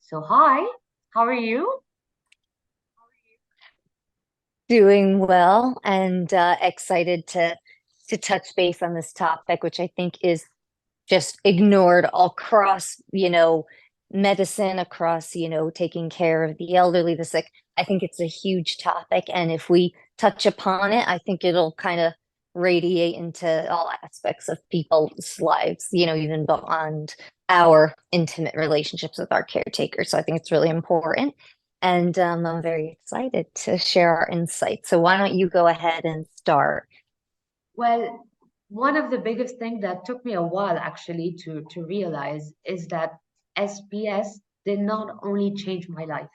So, hi, how are you? Doing well and excited to touch base on this topic, which I think is just ignored all across, medicine, across, taking care of the elderly, the sick. I think it's a huge topic, and if we touch upon it, I think it'll kind of radiate into all aspects of people's lives, even beyond our intimate relationships with our caretakers. So I think it's really important. And I'm very excited to share our insights. So why don't you go ahead and start? Well, one of the biggest things that took me a while actually to realize is that SPS did not only change my life,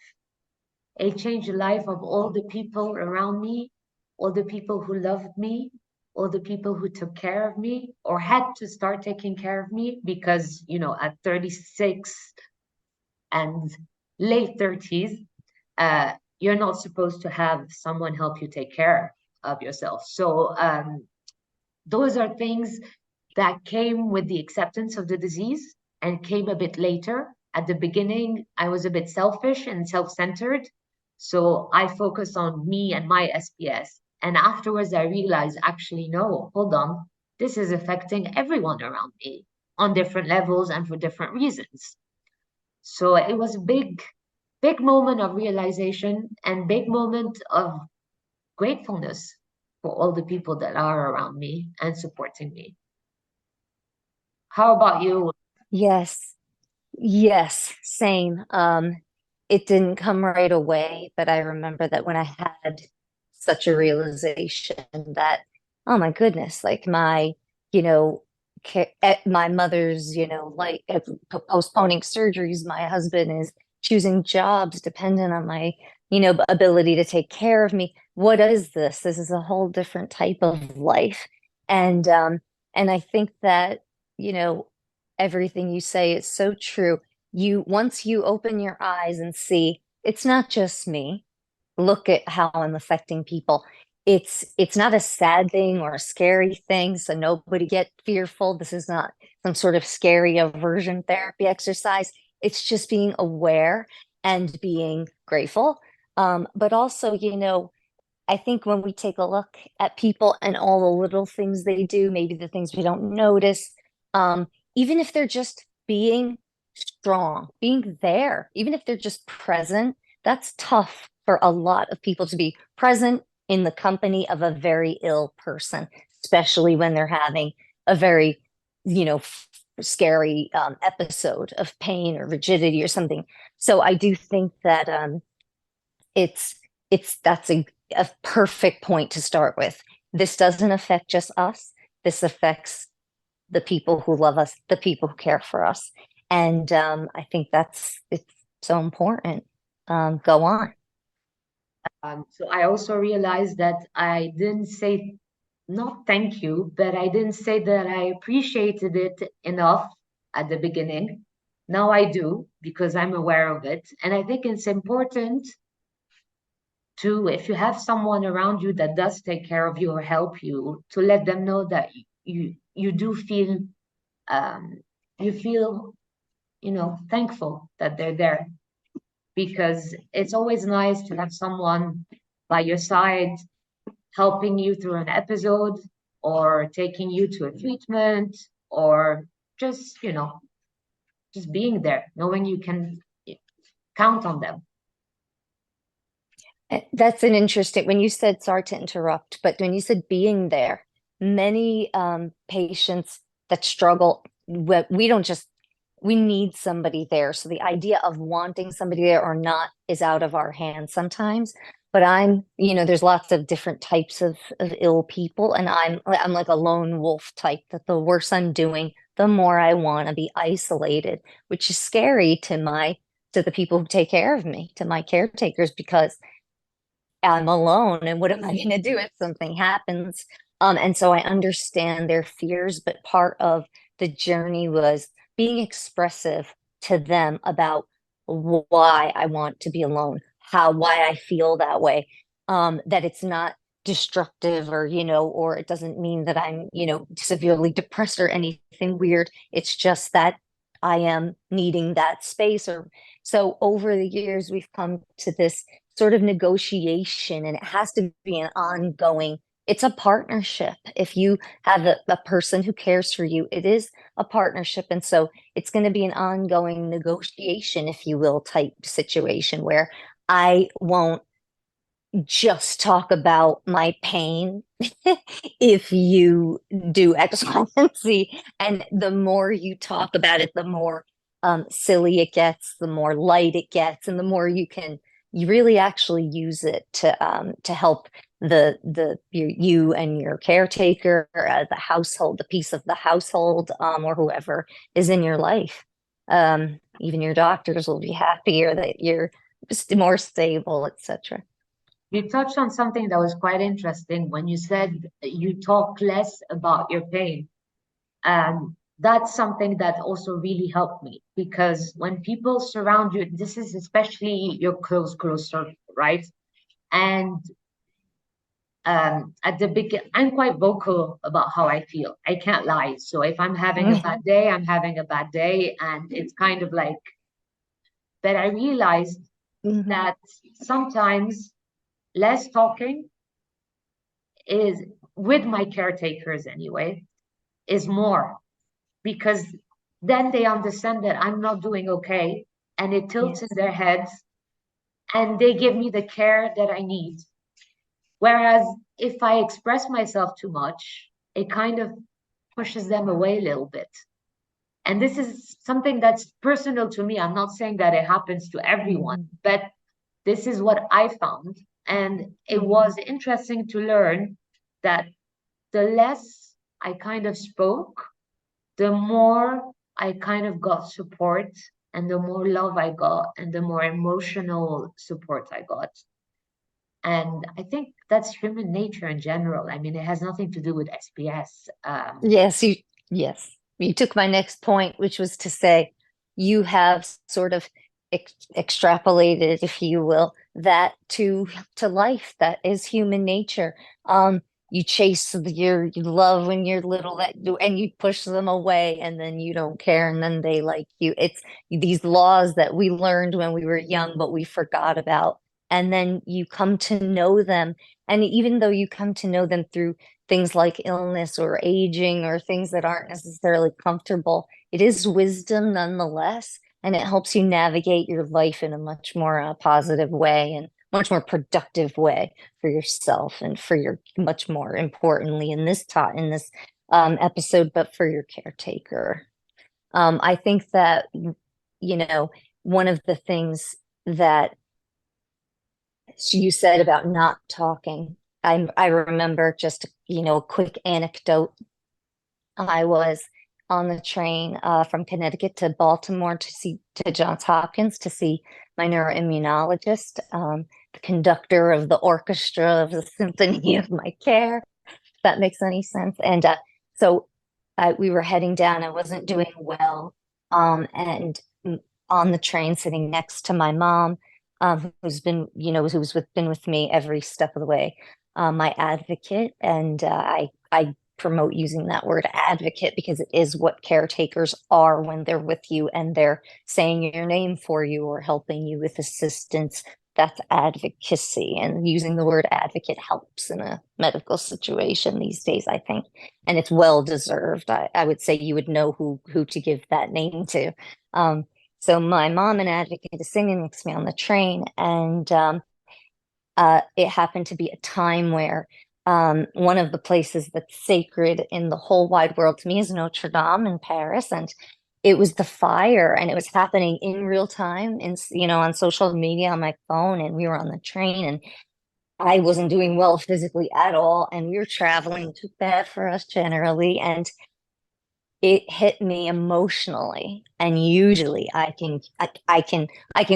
it changed the life of all the people around me, all the people who loved me, all the people who took care of me or had to start taking care of me because, at 36 and late 30s, you're not supposed to have someone help you take care of yourself. So those are things that came with the acceptance of the disease and came a bit later. At the beginning, I was a bit selfish and self-centered. So I focused on me and my SPS. And afterwards, I realized actually, no, hold on. This is affecting everyone around me on different levels and for different reasons. So it was a big moment of realization and big moment of gratefulness for all the people that are around me and supporting me. How about you? Yes, yes, same. It didn't come right away, but I remember that when I had such a realization that, oh my goodness, like you know, my mother's, like postponing surgeries, my husband is choosing jobs dependent on my, ability to take care of me. What is this? This is a whole different type of life. And I think that, you know, everything you say is so true. Once you open your eyes and see it's not just me, look at how I'm affecting people. It's not a sad thing or a scary thing, so nobody get fearful. This is not some sort of scary aversion therapy exercise. It's just being aware and being grateful. But also, I think when we take a look at people and all the little things they do, maybe the things we don't notice, even if they're just being strong, being there, even if they're just present, that's tough for a lot of people to be present in the company of a very ill person, especially when they're having a very, scary episode of pain or rigidity or something. So I do think that it's that's a perfect point to start with. This doesn't affect just us. This affects the people who love us, the people who care for us. And I think it's so important. Go on. So I also realized that I didn't say not thank you, but I didn't say that I appreciated it enough at the beginning. Now I do because I'm aware of it. And I think it's important to, if you have someone around you that does take care of you or help you, to let them know that you do feel um, you feel, thankful that they're there because it's always nice to have someone by your side helping you through an episode or taking you to a treatment or just, just being there, knowing you can count on them. That's an interesting, when you said, sorry to interrupt, but when you said being there, many patients that struggle, we don't just, we need somebody there. So the idea of wanting somebody there or not is out of our hands sometimes. But there's lots of different types of ill people, and I'm like a lone wolf type that the worse I'm doing, the more I want to be isolated, which is scary to the people who take care of me, to my caretakers, because I'm alone and what am I going to do if something happens? And so I understand their fears, but part of the journey was being expressive to them about why I want to be alone, why I feel that way, that it's not destructive or it doesn't mean that I'm, severely depressed or anything weird. It's just that I am needing that space. Or so over the years, we've come to this sort of negotiation, and it has to be an ongoing, it's a partnership. If you have a person who cares for you, it is a partnership. And so it's going to be an ongoing negotiation, if you will, type situation where I won't just talk about my pain if you do X, Y, and Z. And the more you talk about it, the more silly it gets, the more light it gets, and the more you really actually use it to help you and your caretaker, the household, the piece of the household, or whoever is in your life. Even your doctors will be happier that you're more stable, etc. You touched on something that was quite interesting when you said you talk less about your pain. That's something that also really helped me because when people surround you, this is especially your close circle, right? And at the beginning, I'm quite vocal about how I feel. I can't lie. So if I'm having a bad day, I'm having a bad day. And it's kind of like, but I realized Mhm. that sometimes less talking is, with my caretakers anyway, is more because then they understand that I'm not doing okay and it tilts in Yes. their heads and they give me the care that I need. Whereas if I express myself too much, it kind of pushes them away a little bit. And this is something that's personal to me. I'm not saying that it happens to everyone, Mhm. but this is what I found. And it Mhm. was interesting to learn that the less I kind of spoke, the more I kind of got support and the more love I got and the more emotional support I got. And I think that's human nature in general. I mean, it has nothing to do with SPS. Yes, you took my next point, which was to say you have sort of extrapolated, if you will, that to life. That is human nature. You chase your love when you're little, and you push them away, and then you don't care, and then they like you. It's these laws that we learned when we were young, but we forgot about. And then you come to know them. And even though you come to know them through things like illness or aging or things that aren't necessarily comfortable, it is wisdom nonetheless. And it helps you navigate your life in a much more positive way and much more productive way for yourself and for your, much more importantly in this episode, but for your caretaker. I think that, one of the things that you said about not talking, I remember just, a quick anecdote. I was on the train from Connecticut to Baltimore to Johns Hopkins to see my neuroimmunologist, the conductor of the orchestra of the symphony of my care, if that makes any sense. And so we were heading down. I wasn't doing well, and on the train, sitting next to my mom, who's been, been with me every step of the way, my advocate, and I promote using that word advocate because it is what caretakers are when they're with you and they're saying your name for you or helping you with assistance. That's advocacy. And using the word advocate helps in a medical situation these days, I think. And it's well deserved. I would say you would know who to give that name to. Um, so my mom, an advocate, is singing next to me on the train, and it happened to be a time where one of the places that's sacred in the whole wide world to me is Notre Dame in Paris, and it was the fire, and it was happening in real time, on social media on my phone, and we were on the train, and I wasn't doing well physically at all, and we were traveling too bad for us generally, and it hit me emotionally. And usually I can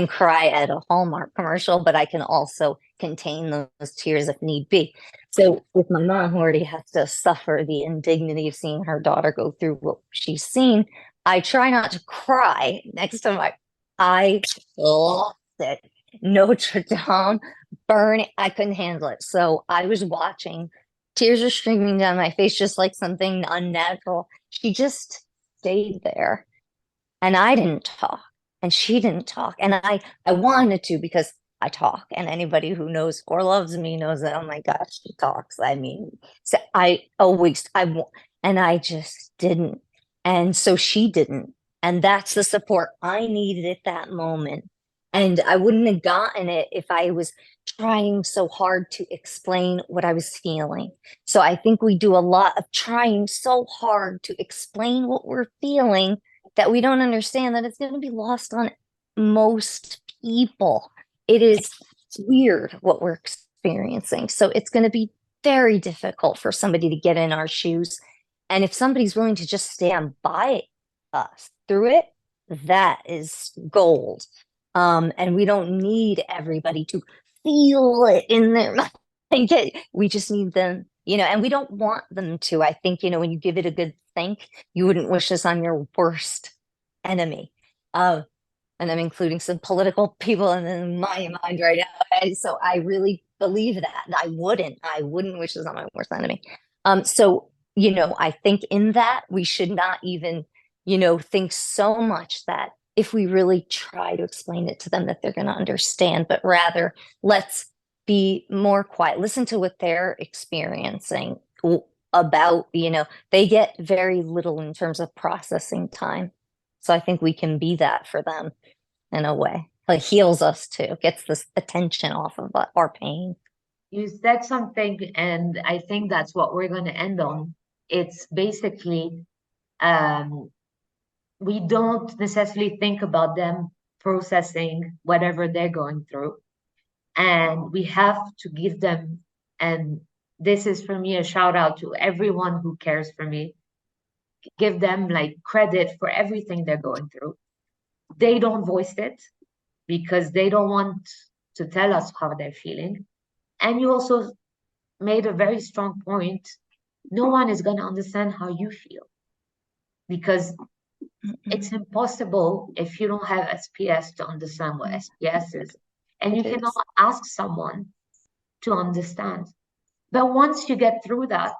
cry at a Hallmark commercial, but I can also contain those tears if need be. So with my mom, who already has to suffer the indignity of seeing her daughter go through what she's seen, I try not to cry next to my, I lost it. Notre Dame burning. I couldn't handle it. So I was watching, tears are streaming down my face, just like something unnatural. She just stayed there. and I didn't talk, and she didn't talk, and I wanted to because I talk, and anybody who knows or loves me knows that. Oh my gosh, she talks. I mean, so and I just didn't, and so she didn't, and that's the support I needed at that moment. And I wouldn't have gotten it if I was trying so hard to explain what I was feeling. So I think we do a lot of trying so hard to explain what we're feeling that we don't understand that it's going to be lost on most people. It is weird what we're experiencing. So it's going to be very difficult for somebody to get in our shoes. And if somebody's willing to just stand by us through it, that is gold. And we don't need everybody to feel it in their mind. We just need them, and we don't want them to. I think, when you give it a good think, you wouldn't wish this on your worst enemy. And I'm including some political people in my mind right now. So I really believe that. I wouldn't wish this on my worst enemy. So, I think in that we should not even, think so much that if we really try to explain it to them that they're going to understand, but rather let's be more quiet, listen to what they're experiencing about, they get very little in terms of processing time. So I think we can be that for them in a way. Like heals us too, gets this attention off of our pain. You said something, and I think that's what we're going to end on. It's basically, um, we don't necessarily think about them processing whatever they're going through. And we have to give them, and this is for me a shout out to everyone who cares for me, give them like credit for everything they're going through. They don't voice it because they don't want to tell us how they're feeling. And you also made a very strong point. No one is going to understand how you feel because it's impossible if you don't have SPS to understand what SPS is. And you It cannot is. ask someone to understand. But once you get through that,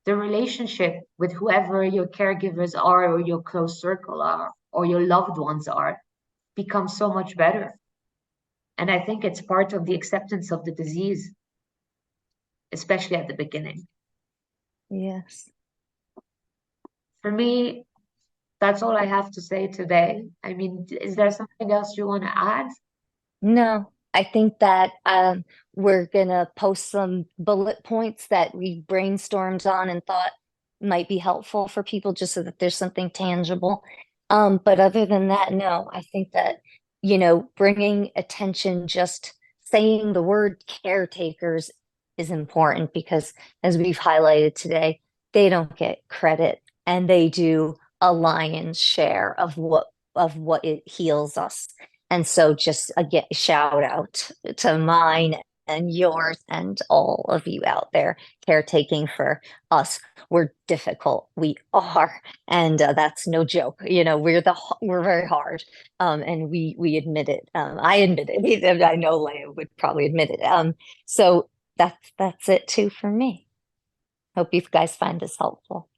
the relationship with whoever your caregivers are or your close circle are or your loved ones are becomes so much better. And I think it's part of the acceptance of the disease, especially at the beginning. Yes. For me, that's all I have to say today. I mean, is there something else you want to add? No, I think that we're gonna post some bullet points that we brainstormed on and thought might be helpful for people just so that there's something tangible. But other than that, no, I think that, bringing attention, just saying the word caretakers is important because as we've highlighted today, they don't get credit and they do a lion's share of what it heals us. And so just again, shout out to mine and yours and all of you out there caretaking for us. We're difficult. We are. And that's no joke. We're very hard. And we admit it. I admit it. I know Leia would probably admit it. So that's it too for me. Hope you guys find this helpful.